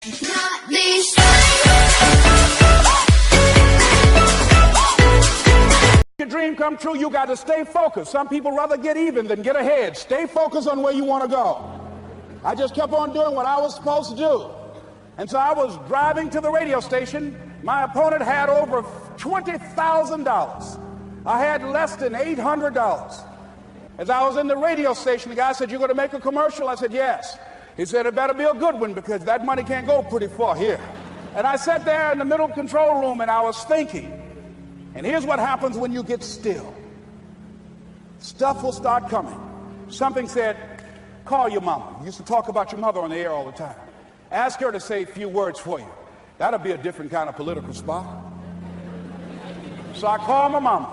Not these. Your dream come true, you got to stay focused. Some people rather get even than get ahead. Stay focused on where you want to go. I just kept on doing what I was supposed to do. And so I was driving to the radio station. My opponent had over $20,000. I had less than $800. As I was in the radio station, the guy said, "You're going to make a commercial?" I said, "Yes." He said, "It better be a good one because that money can't go pretty far here." And I sat there in the middle control room and I was thinking. And here's what happens when you get still. Stuff will start coming. Something said, "Call your mama." You used to talk about your mother on the air all the time. Ask her to say a few words for you. That'll be a different kind of political spot. So I called my mama.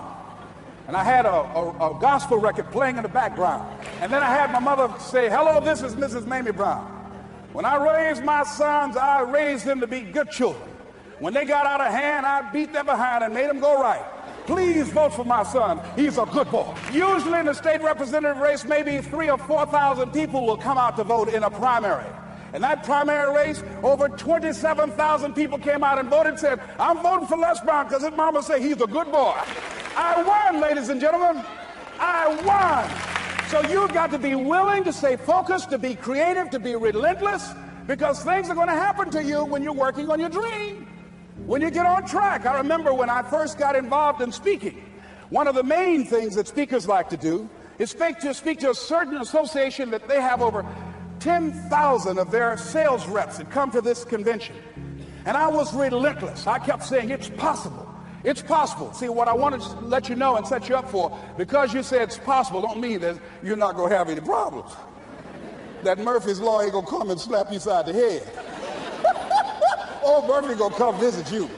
And I had a gospel record playing in the background. And then I had my mother say, "Hello, this is Mrs. Mamie Brown. When I raised my sons, I raised them to be good children. When they got out of hand, I beat them behind and made them go right. Please vote for my son. He's a good boy." Usually in the state representative race, maybe 3,000 or 4,000 people will come out to vote in a primary. In that primary race, over 27,000 people came out and voted and said, "I'm voting for Les Brown because his mama said he's a good boy." I won, ladies and gentlemen. I won. So you've got to be willing to stay focused, to be creative, to be relentless, because things are going to happen to you when you're working on your dream. When you get on track. I remember when I first got involved in speaking, one of the main things that speakers like to do is speak to a certain association that they have over 10,000 of their sales reps that come to this convention. And I was relentless. I kept saying, "It's possible. It's possible." See, what I wanted to let you know and set you up for, because you say it's possible, don't mean that you're not going to have any problems. That Murphy's Law ain't going to come and slap you side the head. Oh, Murphy going to come visit you.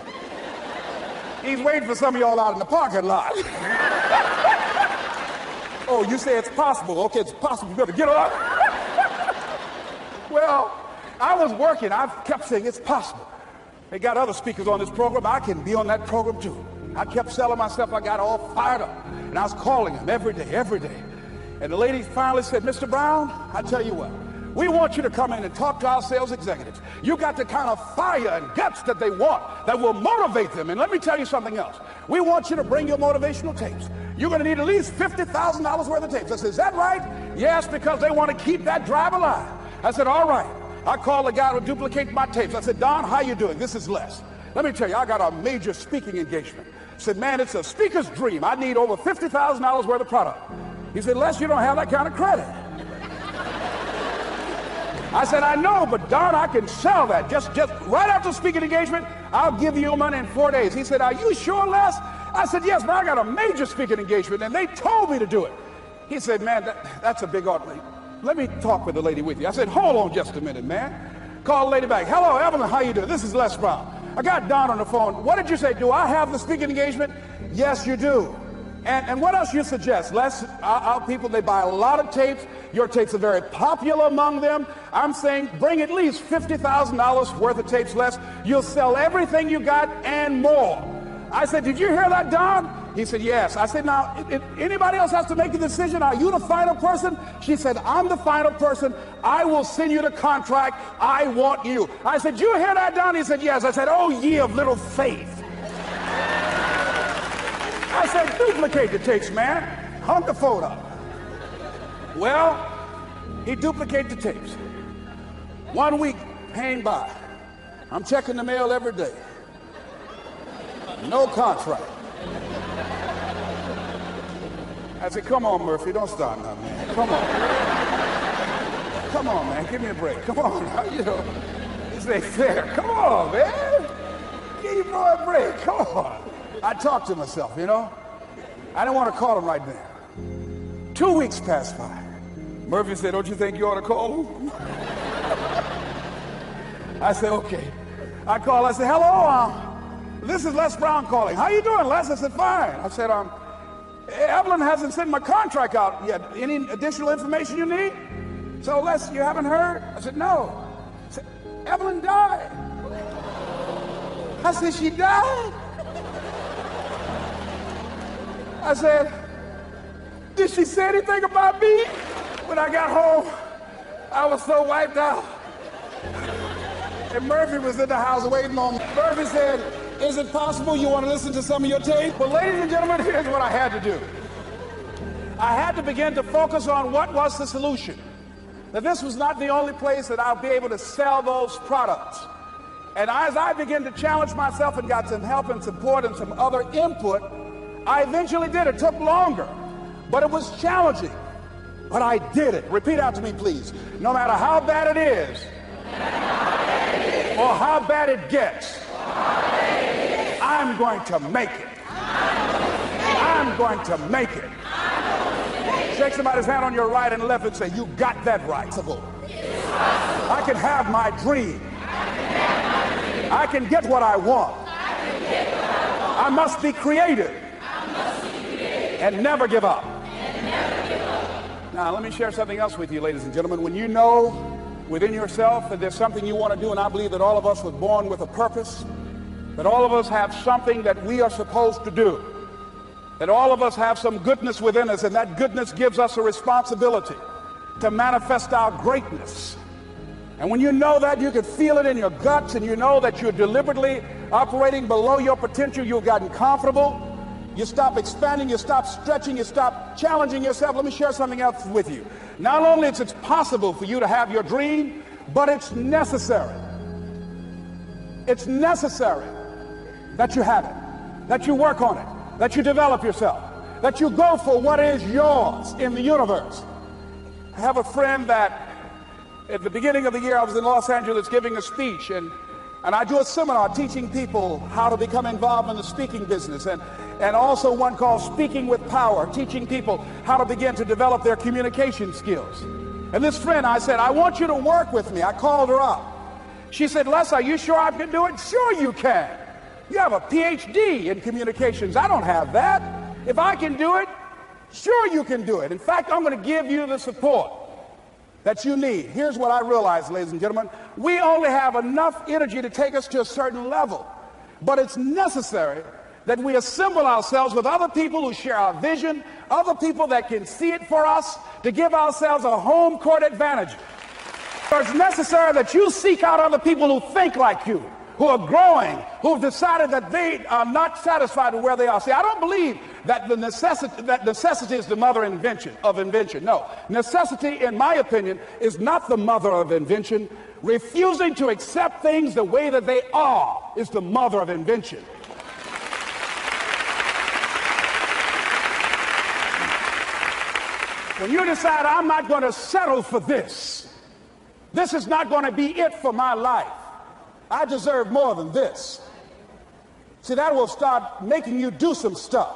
He's waiting for some of y'all out in the parking lot. Oh, you say it's possible. Okay, it's possible. You better get up. Well, I was working. I kept saying it's possible. They got other speakers on this program. I can be on that program too. I kept selling myself. I got all fired up. And I was calling them every day. And the lady finally said, "Mr. Brown, I tell you what, we want you to come in and talk to our sales executives. You got the kind of fire and guts that they want that will motivate them. And let me tell you something else. We want you to bring your motivational tapes. You're going to need at least $50,000 worth of tapes." I said, "Is that right?" "Yes, because they want to keep that drive alive." I said, "All right." I called the guy who duplicated my tapes. I said, "Don, how you doing? This is Les. Let me tell you, I got a major speaking engagement." I said, "Man, it's a speaker's dream. I need over $50,000 worth of product." He said, "Les, you don't have that kind of credit." I said, "I know, but Don, I can sell that. Just right after speaking engagement, I'll give you your money in 4 days." He said, "Are you sure, Les?" I said, "Yes, but I got a major speaking engagement, and they told me to do it." He said, "Man, that's a big order. Let me talk with the lady with you." I said, "Hold on just a minute, man." Call the lady back. "Hello, Evelyn, how you doing? This is Les Brown. I got Don on the phone. What did you say? Do I have the speaking engagement?" "Yes, you do." And what else you suggest? Les, our people, they buy a lot of tapes. Your tapes are very popular among them. I'm saying bring at least $50,000 worth of tapes, Les. You'll sell everything you got and more. I said, "Did you hear that, Don?" He said, "Yes." I said, "Now, if anybody else has to make a decision, are you the final person?" She said, "I'm the final person. I will send you the contract. I want you." I said, "Did you hear that, Don?" He said, "Yes." I said, "Oh, ye of little faith." I said, "Duplicate the tapes, man. Hung the phone up." Well, he duplicated the tapes. 1 week came by. I'm checking the mail every day. No contract. I said, "Come on, Murphy, don't start now, man. Come on. Come on, man, give me a break. Come on now, you know. This ain't fair. Come on, man. Give your boy a break. Come on." I talked to myself, you know. I didn't want to call him right now. 2 weeks passed by. Murphy said, "Don't you think you ought to call him?" I said, "Okay." I called. I said, "Hello, this is Les Brown calling. How you doing, Les?" I said, "Fine." I said, "Evelyn hasn't sent my contract out yet. Any additional information you need?" "So, Les, you haven't heard?" I said, "No." I said, "Evelyn died." I said, "She died?" I said, "Did she say anything about me?" When I got home, I was so wiped out. And Murphy was in the house waiting on me. Murphy said, is it possible you want to listen to some of your tape? Well, ladies and gentlemen, here's what I had to do. I had to begin to focus on what was the solution. That this was not the only place that I'll be able to sell those products. And as I began to challenge myself and got some help and support and some other input, I eventually did. It took longer, but it was challenging. But I did it. Repeat after me, please. No matter how bad it is, or how bad it gets, I'm going to make it. I'm going to make it. Shake somebody's hand on your right and left and say, you got that right. I can have my dream. I can get what I want. I must be creative and never give up. Now, let me share something else with you, ladies and gentlemen. When you know within yourself that there's something you want to do, and I believe that all of us were born with a purpose, that all of us have something that we are supposed to do, that all of us have some goodness within us, and that goodness gives us a responsibility to manifest our greatness. And when you know that, you can feel it in your guts, and you know that you're deliberately operating below your potential. You've gotten comfortable. You stop expanding, you stop stretching, you stop challenging yourself. Let me share something else with you. Not only is it possible for you to have your dream, but it's necessary. It's necessary that you have it, that you work on it, that you develop yourself, that you go for what is yours in the universe. I have a friend that at the beginning of the year I was in Los Angeles giving a speech, and I do a seminar teaching people how to become involved in the speaking business, and also one called Speaking with Power, teaching people how to begin to develop their communication skills. And this friend, I said, I want you to work with me. I called her up. She said, Les, are you sure I can do it? Sure you can. You have a PhD in communications. I don't have that. If I can do it, sure you can do it. In fact, I'm going to give you the support that you need. Here's what I realized, ladies and gentlemen. We only have enough energy to take us to a certain level, but it's necessary that we assemble ourselves with other people who share our vision, other people that can see it for us, to give ourselves a home court advantage. So it's necessary that you seek out other people who think like you, who are growing, who've decided that they are not satisfied with where they are. See, I don't believe that necessity is the mother of invention. No, necessity, in my opinion, is not the mother of invention. Refusing to accept things the way that they are is the mother of invention. When you decide, I'm not going to settle for this, this is not going to be it for my life, I deserve more than this. See, that will start making you do some stuff.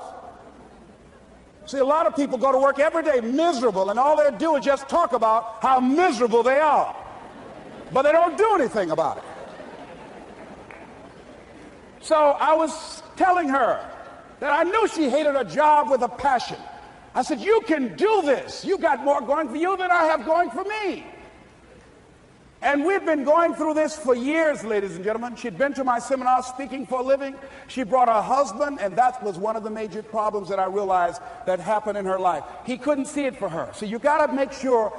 See, a lot of people go to work every day miserable, and all they do is just talk about how miserable they are. But they don't do anything about it. So I was telling her that I knew she hated her job with a passion. I said, you can do this. You got more going for you than I have going for me. And we've been going through this for years, ladies and gentlemen. She'd been to my seminar speaking for a living. She brought her husband, and that was one of the major problems that I realized that happened in her life. He couldn't see it for her. So you got to make sure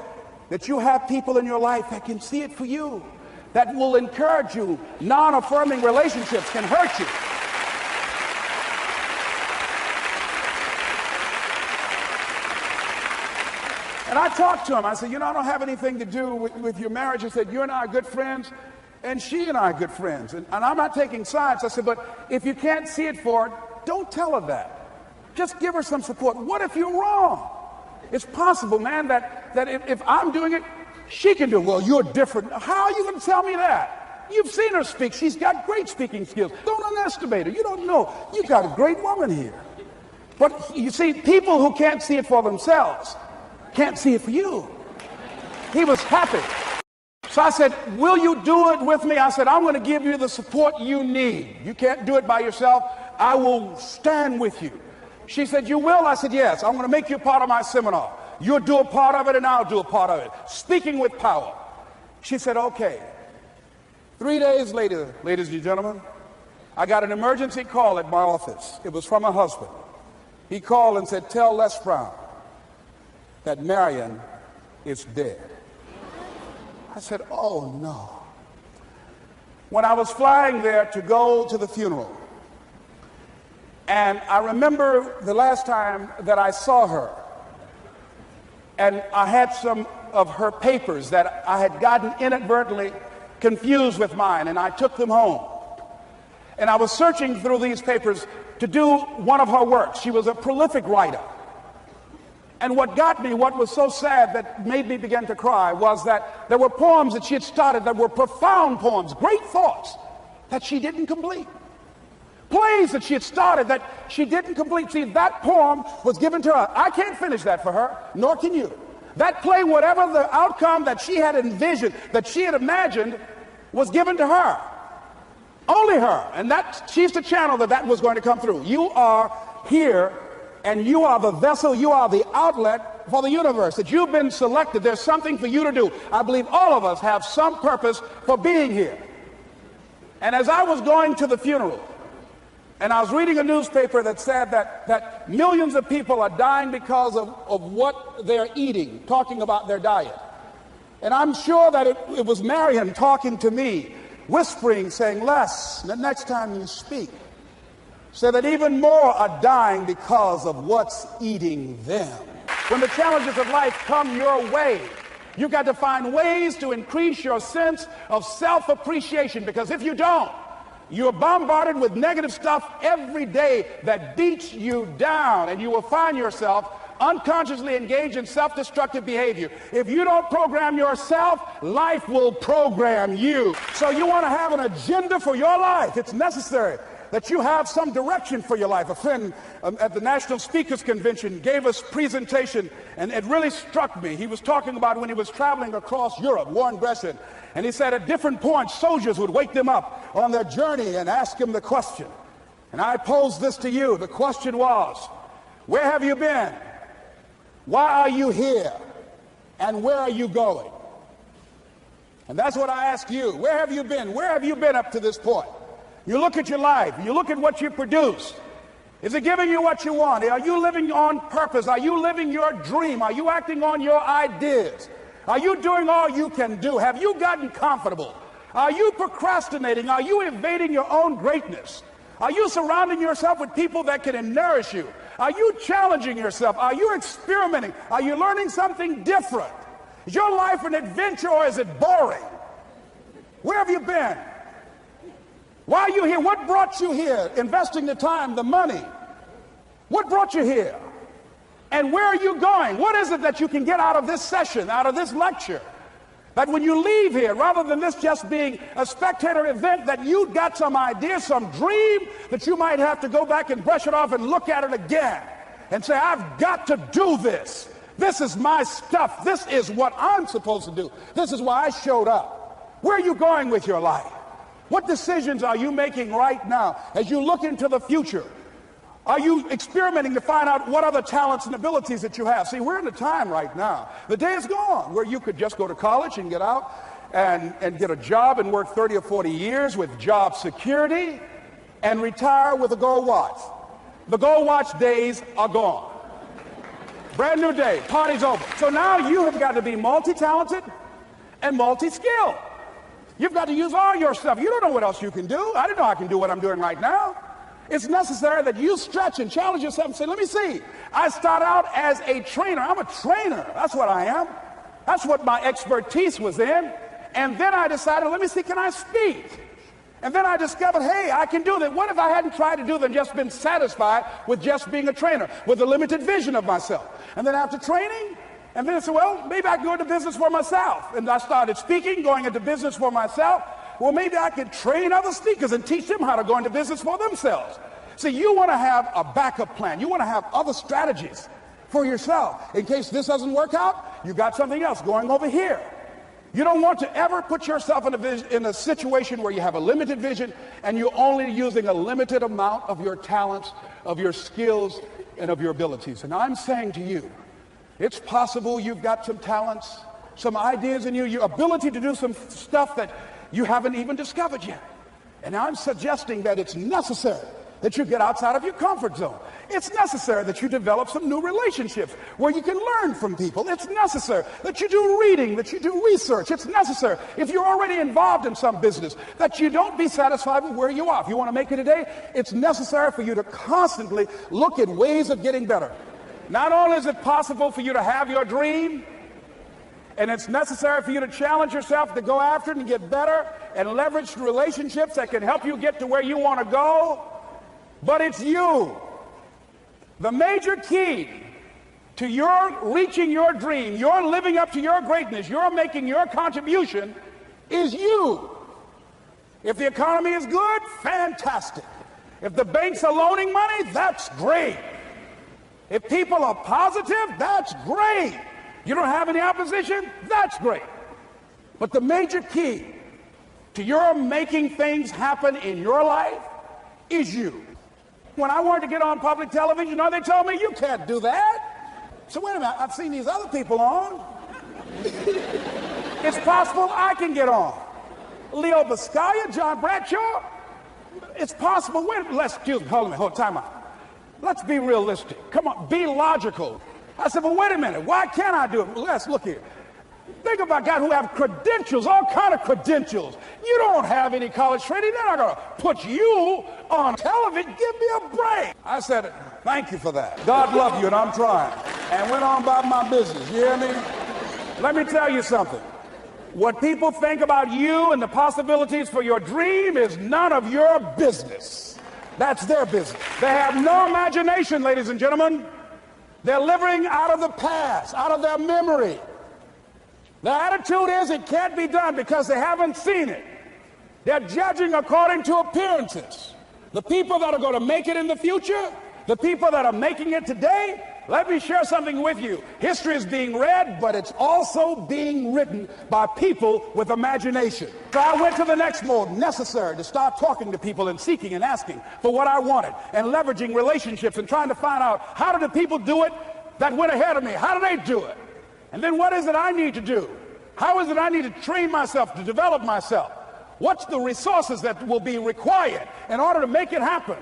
that you have people in your life that can see it for you, that will encourage you. Non-affirming relationships can hurt you. And I talked to him. I said, you know, I don't have anything to do with your marriage. I said, you and I are good friends, and she and I are good friends. And I'm not taking sides. I said, but if you can't see it for her, don't tell her that. Just give her some support. What if you're wrong? It's possible, man, that if I'm doing it, she can do it. Well, you're different. How are you going to tell me that? You've seen her speak. She's got great speaking skills. Don't underestimate her. You don't know. You've got a great woman here. But you see, people who can't see it for themselves can't see it for you. He was happy. So I said, will you do it with me? I said, I'm going to give you the support you need. You can't do it by yourself. I will stand with you. She said, you will? I said, yes. I'm going to make you a part of my seminar. You'll do a part of it, and I'll do a part of it. Speaking with Power. She said, okay. 3 days later, ladies and gentlemen, I got an emergency call at my office. It was from her husband. He called and said, tell Les Brown that Marion is dead. I said, oh no. when I was flying there to go to the funeral. And I remember the last time that I saw her, and I had some of her papers that I had gotten inadvertently confused with mine, and I took them home. And I was searching through these papers to do one of her works. She was a prolific writer. And what got me, what was so sad that made me begin to cry, was that there were poems that she had started that were profound poems, great thoughts that she didn't complete. Plays that she had started that she didn't complete. See, that poem was given to her. I can't finish that for her, nor can you. That play, whatever the outcome that she had envisioned, that she had imagined, was given to her. Only her. And she's the channel that was going to come through. You are here, and you are the vessel, you are the outlet for the universe. That you've been selected. There's something for you to do. I believe all of us have some purpose for being here. And as I was going to the funeral, and I was reading a newspaper that said that millions of people are dying because of what they're eating, talking about their diet. And I'm sure that it was Marion talking to me, whispering, saying, Les, the next time you speak, say that even more are dying because of what's eating them. When the challenges of life come your way, you've got to find ways to increase your sense of self-appreciation, because if you don't, you're bombarded with negative stuff every day that beats you down, and you will find yourself unconsciously engaged in self-destructive behavior. If you don't program yourself, life will program you. So you want to have an agenda for your life. It's necessary that you have some direction for your life. A friend at the National Speakers Convention gave us a presentation, and it really struck me. He was talking about when he was traveling across Europe, Warren Gresham, and he said at different points, soldiers would wake them up on their journey and ask him the question. And I posed this to you. The question was, where have you been? Why are you here? And where are you going? And that's what I ask you. Where have you been? Where have you been up to this point? You look at your life. You look at what you produce. Is it giving you what you want? Are you living on purpose? Are you living your dream? Are you acting on your ideas? Are you doing all you can do? Have you gotten comfortable? Are you procrastinating? Are you evading your own greatness? Are you surrounding yourself with people that can nourish you? Are you challenging yourself? Are you experimenting? Are you learning something different? Is your life an adventure, or is it boring? Where have you been? Why are you here? What brought you here? Investing the time, the money. What brought you here? And where are you going? What is it that you can get out of this session, out of this lecture? That when you leave here, rather than this just being a spectator event, that you got some idea, some dream, that you might have to go back and brush it off and look at it again and say, I've got to do this. This is my stuff. This is what I'm supposed to do. This is why I showed up. Where are you going with your life? What decisions are you making right now as you look into the future? Are you experimenting to find out what other talents and abilities that you have? See, we're in a time right now. The day is gone where you could just go to college and get out and get a job and work 30 or 40 years with job security and retire with a gold watch. The gold watch days are gone. Brand new day, party's over. So now you have got to be multi-talented and multi-skilled. You've got to use all your stuff. You don't know what else you can do. I didn't know I can do what I'm doing right now. It's necessary that you stretch and challenge yourself and say, let me see. I start out as a trainer. I'm a trainer. That's what I am. That's what my expertise was in. And then I decided, let me see, can I speak? And then I discovered, hey, I can do that. What if I hadn't tried to do that and just been satisfied with just being a trainer, with a limited vision of myself? And then after training, and then I said, well, maybe I can go into business for myself. And I started speaking, going into business for myself. Well, maybe I could train other speakers and teach them how to go into business for themselves. See, you want to have a backup plan. You want to have other strategies for yourself. In case this doesn't work out, you got something else going over here. You don't want to ever put yourself in a situation where you have a limited vision and you're only using a limited amount of your talents, of your skills, and of your abilities. And I'm saying to you, it's possible you've got some talents, some ideas in you, your ability to do some stuff that you haven't even discovered yet. And I'm suggesting that it's necessary that you get outside of your comfort zone. It's necessary that you develop some new relationships where you can learn from people. It's necessary that you do reading, that you do research. It's necessary, if you're already involved in some business, that you don't be satisfied with where you are. If you want to make it today, it's necessary for you to constantly look at ways of getting better. Not only is it possible for you to have your dream, and it's necessary for you to challenge yourself to go after it and get better and leverage relationships that can help you get to where you want to go, but it's you. The major key to your reaching your dream, your living up to your greatness, your making your contribution is you. If the economy is good, fantastic. If the banks are loaning money, that's great. If people are positive, that's great. You don't have any opposition, that's great. But the major key to your making things happen in your life is you. When I wanted to get on public television, they told me, you can't do that. So wait a minute, I've seen these other people on. It's possible I can get on. Leo Biscaya, John Bradshaw, it's possible. Hold time out. Let's be realistic. Come on, be logical. I said, well, wait a minute. Why can't I do it? Let's look here. Think about guys who have credentials, all kind of credentials. You don't have any college training. They're not going to put you on television. Give me a break. I said, thank you for that. God love you, and I'm trying. And went on about my business. You hear me? Let me tell you something. What people think about you and the possibilities for your dream is none of your business. That's their business. They have no imagination, ladies and gentlemen. They're living out of the past, out of their memory. Their attitude is it can't be done because they haven't seen it. They're judging according to appearances. The people that are going to make it in the future, the people that are making it today, let me share something with you. History is being read, but it's also being written by people with imagination. So I went to the next mode, necessary to start talking to people and seeking and asking for what I wanted and leveraging relationships and trying to find out how did the people do it that went ahead of me? How do they do it? And then what is it I need to do? How is it I need to train myself, to develop myself? What's the resources that will be required in order to make it happen?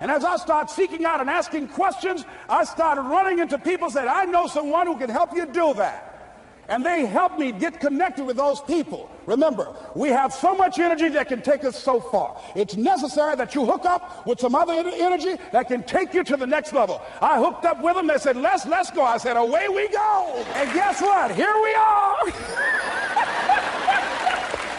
And as I start seeking out and asking questions, I started running into people who said, I know someone who can help you do that. And they helped me get connected with those people. Remember, we have so much energy that can take us so far. It's necessary that you hook up with some other energy that can take you to the next level. I hooked up with them. They said, let's go. I said, away we go. And guess what? Here we are.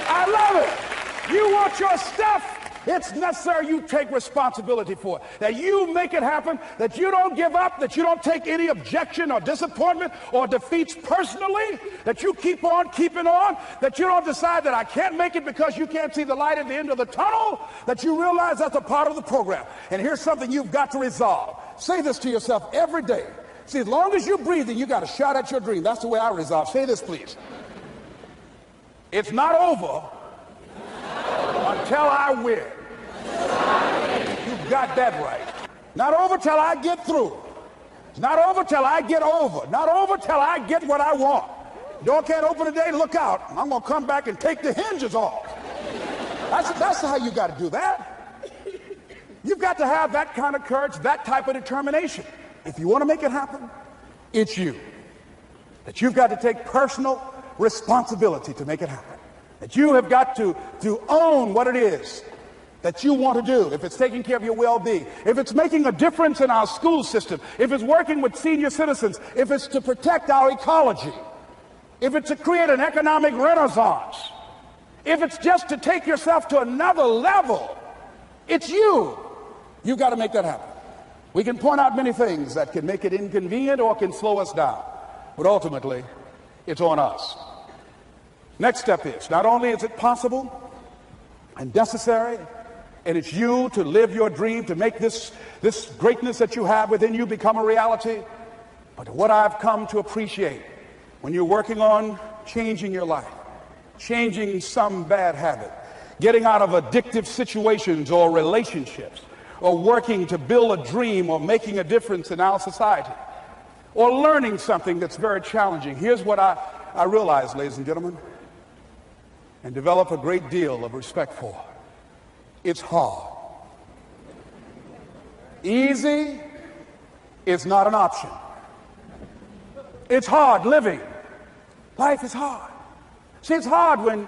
I love it. You want your stuff? It's necessary you take responsibility for it, that you make it happen, that you don't give up, that you don't take any objection or disappointment or defeats personally, that you keep on keeping on, that you don't decide that I can't make it because you can't see the light at the end of the tunnel, that you realize that's a part of the program. And here's something you've got to resolve. Say this to yourself every day. See, as long as you're breathing, you got a shot at your dream. That's the way I resolve. Say this, please. It's not over until I win. You got that right. Not over till I get through. It's not over till I get over. Not over till I get what I want. Door can't open today, look out. I'm going to come back and take the hinges off. That's how you got to do that. You've got to have that kind of courage, that type of determination. If you want to make it happen, it's you. That you've got to take personal responsibility to make it happen. That you have got to own what it is that you want to do. If it's taking care of your well-being, if it's making a difference in our school system, if it's working with senior citizens, if it's to protect our ecology, if it's to create an economic renaissance, if it's just to take yourself to another level, it's you. You've got to make that happen. We can point out many things that can make it inconvenient or can slow us down, but ultimately, it's on us. Next step is, not only is it possible and necessary, and it's you to live your dream, to make this greatness that you have within you become a reality, but what I've come to appreciate when you're working on changing your life, changing some bad habit, getting out of addictive situations or relationships, or working to build a dream or making a difference in our society, or learning something that's very challenging. Here's what I realize, ladies and gentlemen, and develop a great deal of respect for. It's hard. Easy is not an option. It's hard living. Life is hard. See, it's hard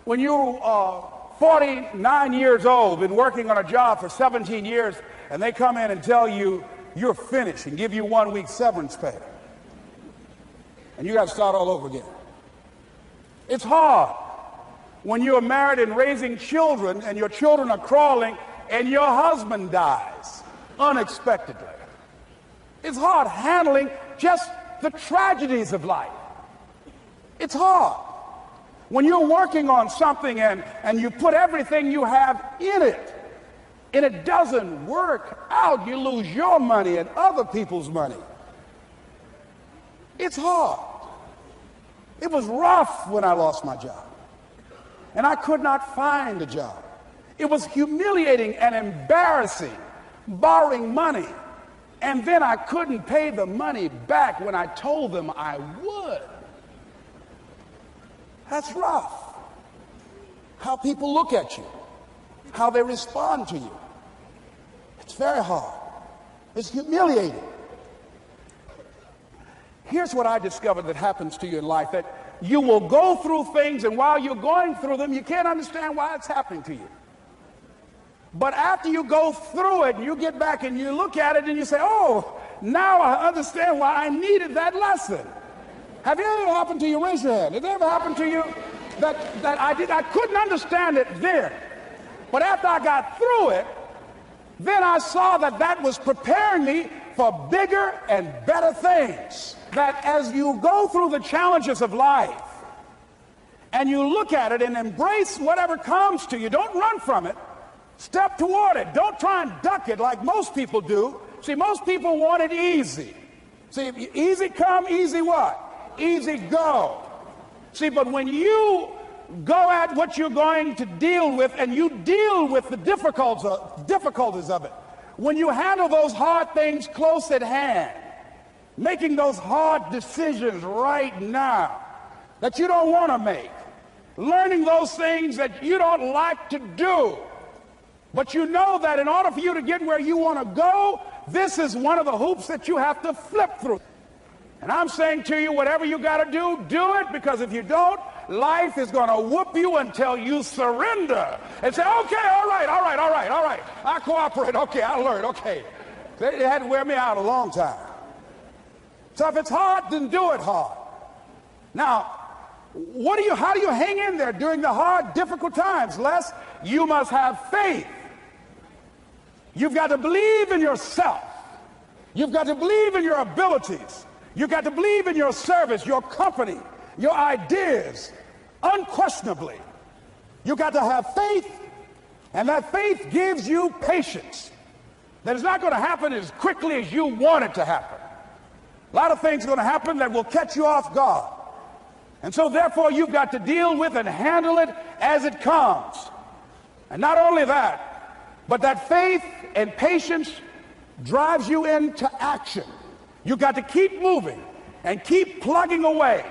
when you are 49 years old, been working on a job for 17 years, and they come in and tell you you're finished and give you 1 week severance pay. And you got to start all over again. It's hard when you are married and raising children and your children are crawling and your husband dies unexpectedly. It's hard handling just the tragedies of life. It's hard when you're working on something and you put everything you have in it and it doesn't work out. You lose your money and other people's money. It's hard. It was rough when I lost my job, and I could not find a job. It was humiliating and embarrassing, borrowing money, and then I couldn't pay the money back when I told them I would. That's rough. How people look at you, how they respond to you. It's very hard. It's humiliating. Here's what I discovered that happens to you in life, that you will go through things, and while you're going through them, you can't understand why it's happening to you. But after you go through it, you get back and you look at it and you say, oh, now I understand why I needed that lesson. Have it ever happened to you? Raise your hand. Has it ever happened to you that I couldn't understand it then, but after I got through it, then I saw that was preparing me for bigger and better things. That as you go through the challenges of life and you look at it and embrace whatever comes to you, don't run from it. Step toward it. Don't try and duck it like most people do. See, most people want it easy. See, easy come, easy what? Easy go. See, but when you go at what you're going to deal with and you deal with the difficulties of it, when you handle those hard things close at hand, making those hard decisions right now that you don't want to make, learning those things that you don't like to do, but you know that in order for you to get where you want to go, this is one of the hoops that you have to flip through. And I'm saying to you, whatever you got to do it, because if you don't, life is going to whoop you until you surrender and say, okay, all right, I cooperate, okay, I learned, okay. They had to wear me out a long time. So if it's hard, then do it hard. Now, how do you hang in there during the hard, difficult times? Les, you must have faith. You've got to believe in yourself. You've got to believe in your abilities. You've got to believe in your service, your company, your ideas, unquestionably. You've got to have faith, and that faith gives you patience. That it's not going to happen as quickly as you want it to happen. A lot of things are going to happen that will catch you off guard. And so therefore you've got to deal with and handle it as it comes. And not only that, but that faith and patience drives you into action. You've got to keep moving and keep plugging away